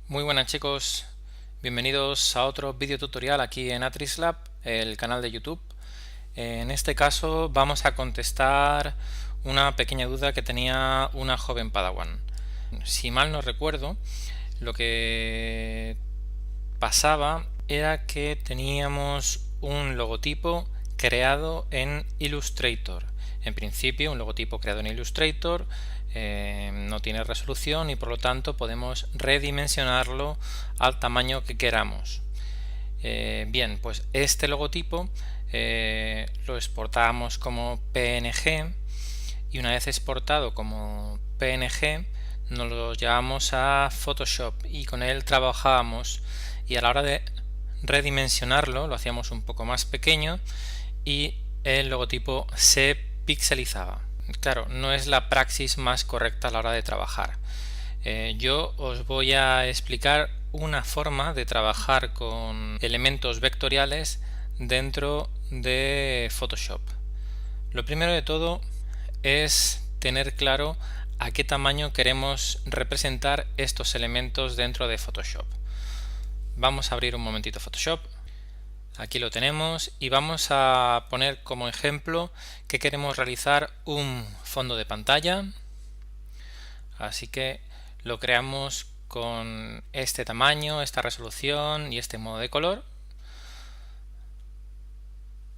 Muy buenas chicos, bienvenidos a otro vídeo tutorial aquí en Atrislab, el canal de YouTube. En este caso vamos a contestar una pequeña duda que tenía una joven Padawan. Si mal no recuerdo, lo que pasaba era que teníamos un logotipo creado en Illustrator. En principio, un logotipo creado en Illustrator no tiene resolución y por lo tanto podemos redimensionarlo al tamaño que queramos. Bien, pues este logotipo lo exportamos como PNG y una vez exportado como PNG nos lo llevamos a Photoshop y con él trabajábamos, y a la hora de redimensionarlo lo hacíamos un poco más pequeño y el logotipo se pixelizaba. Claro, no es la praxis más correcta a la hora de trabajar. Yo os voy a explicar una forma de trabajar con elementos vectoriales dentro de Photoshop. Lo primero de todo es tener claro a qué tamaño queremos representar estos elementos dentro de Photoshop. Vamos a abrir un momentito Photoshop. Aquí lo tenemos y vamos a poner como ejemplo que queremos realizar un fondo de pantalla. Así que lo creamos con este tamaño, esta resolución y este modo de color.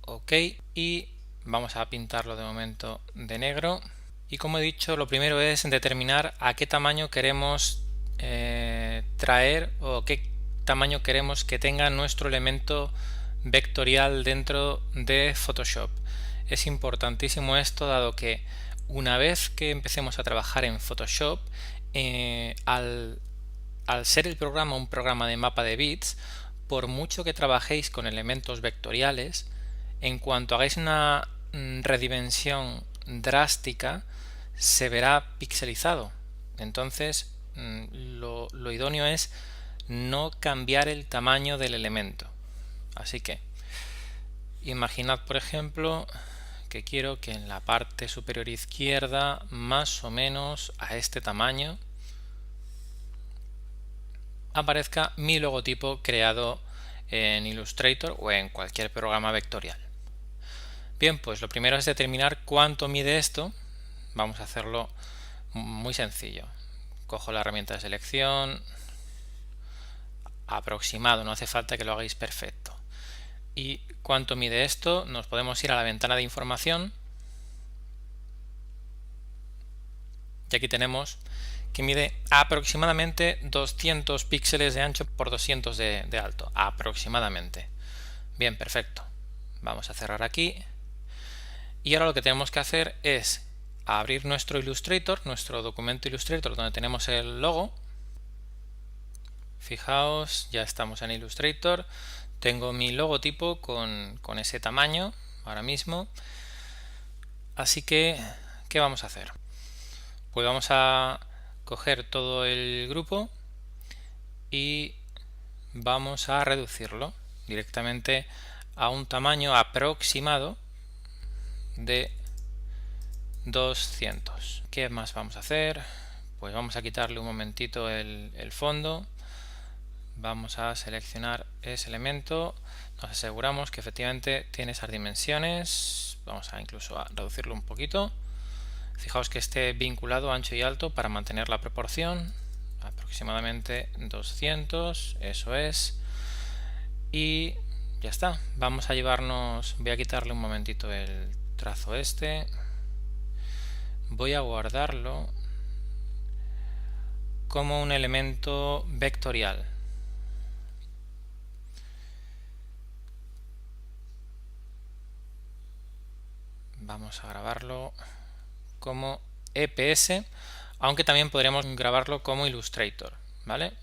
OK, y vamos a pintarlo de momento de negro. Y como he dicho, lo primero es determinar a qué tamaño queremos traer o qué tamaño queremos que tenga nuestro elemento vectorial dentro de Photoshop. Es importantísimo esto, dado que una vez que empecemos a trabajar en Photoshop, al ser el programa un programa de mapa de bits, por mucho que trabajéis con elementos vectoriales, en cuanto hagáis una redimensión drástica, se verá pixelizado. Entonces, lo idóneo es no cambiar el tamaño del elemento. Así que, imaginad, por ejemplo, que quiero que en la parte superior izquierda, más o menos a este tamaño, aparezca mi logotipo creado en Illustrator o en cualquier programa vectorial. Bien, pues lo primero es determinar cuánto mide esto. Vamos a hacerlo muy sencillo. Cojo la herramienta de selección, aproximado, no hace falta que lo hagáis perfecto. ¿Y cuánto mide esto? Nos podemos ir a la ventana de información y aquí tenemos que mide aproximadamente 200 píxeles de ancho por 200 de alto, aproximadamente. Bien, perfecto. Vamos a cerrar aquí. Y ahora lo que tenemos que hacer es abrir nuestro Illustrator, nuestro documento Illustrator donde tenemos el logo. Fijaos, ya estamos en Illustrator. Tengo mi logotipo con ese tamaño ahora mismo. Así que, ¿qué vamos a hacer? Pues vamos a coger todo el grupo y vamos a reducirlo directamente a un tamaño aproximado de 200. ¿Qué más vamos a hacer? Pues vamos a quitarle un momentito el fondo. Vamos a seleccionar ese elemento. Nos aseguramos que efectivamente tiene esas dimensiones. Vamos a incluso a reducirlo un poquito. Fijaos que esté vinculado ancho y alto para mantener la proporción. Aproximadamente 200. Eso es. Y ya está. Vamos a llevarnos... Voy a quitarle un momentito el trazo este. Voy a guardarlo como un elemento vectorial. Vamos a grabarlo como EPS, aunque también podríamos grabarlo como Illustrator, ¿vale?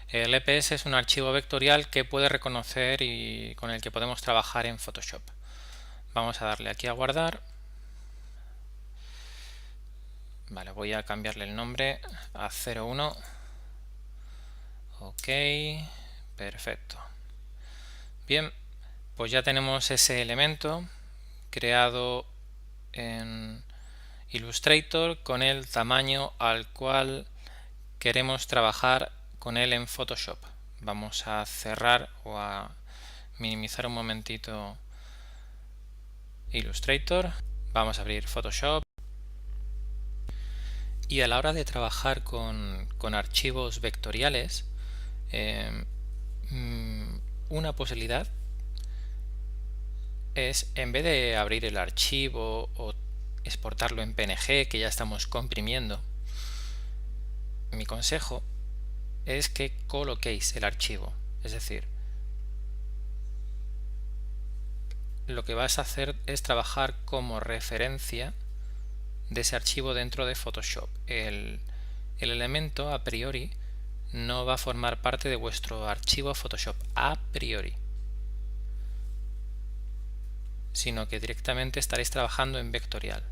El EPS es un archivo vectorial que puede reconocer y con el que podemos trabajar en Photoshop. Vamos a darle aquí a guardar. Vale, voy a cambiarle el nombre a 01. OK, perfecto. Bien, pues ya tenemos ese elemento creado en Illustrator con el tamaño al cual queremos trabajar con él en Photoshop. Vamos a cerrar o a minimizar un momentito Illustrator. Vamos a abrir Photoshop. Y a la hora de trabajar con archivos vectoriales, una posibilidad es, en vez de abrir el archivo o exportarlo en PNG que ya estamos comprimiendo, mi consejo es que coloquéis el archivo. Es decir, lo que vas a hacer es trabajar como referencia de ese archivo dentro de Photoshop. El elemento a priori no va a formar parte de vuestro archivo Photoshop a priori, sino que directamente estaréis trabajando en vectorial.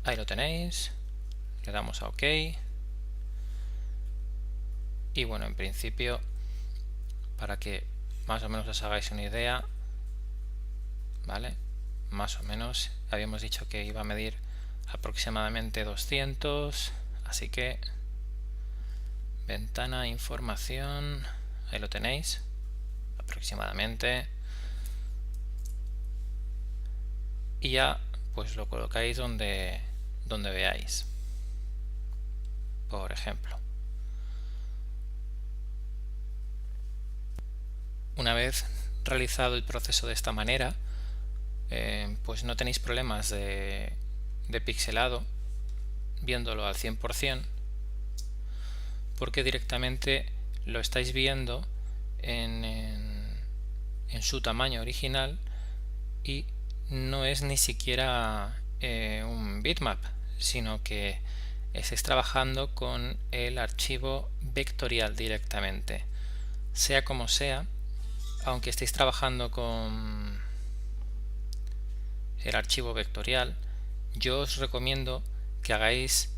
Ahí lo tenéis, le damos a OK y bueno, en principio, para que más o menos os hagáis una idea, ¿vale? Más o menos habíamos dicho que iba a medir aproximadamente 200, así que ventana, información, ahí lo tenéis, aproximadamente, y ya pues lo colocáis donde veáis, por ejemplo. Una vez realizado el proceso de esta manera, pues no tenéis problemas de pixelado viéndolo al 100%, porque directamente lo estáis viendo en su tamaño original y no es ni siquiera un bitmap, sino que estáis trabajando con el archivo vectorial directamente. Sea como sea, aunque estéis trabajando con el archivo vectorial, yo os recomiendo que hagáis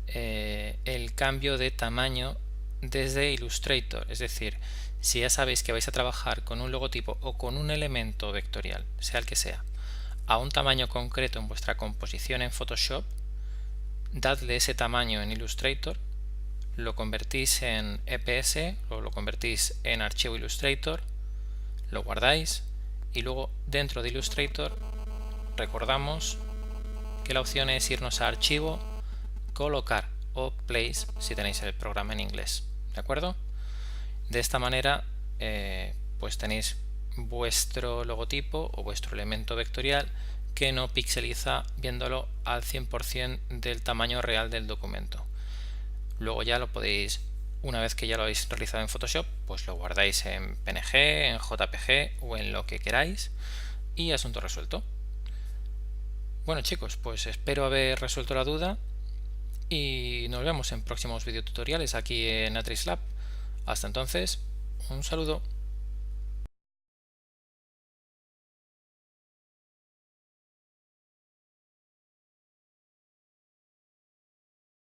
el cambio de tamaño desde Illustrator. Es decir, si ya sabéis que vais a trabajar con un logotipo o con un elemento vectorial, sea el que sea, a un tamaño concreto en vuestra composición en Photoshop, dadle ese tamaño en Illustrator, lo convertís en EPS o lo convertís en archivo Illustrator, lo guardáis y luego dentro de Illustrator recordamos que la opción es irnos a archivo, colocar o place si tenéis el programa en inglés, ¿de acuerdo? De esta manera pues tenéis vuestro logotipo o vuestro elemento vectorial que no pixeliza viéndolo al 100% del tamaño real del documento. Luego ya lo podéis, una vez que ya lo habéis realizado en Photoshop, pues lo guardáis en PNG, en JPG o en lo que queráis y asunto resuelto. Bueno chicos, pues espero haber resuelto la duda y nos vemos en próximos videotutoriales aquí en AtrisLab. Hasta entonces, un saludo.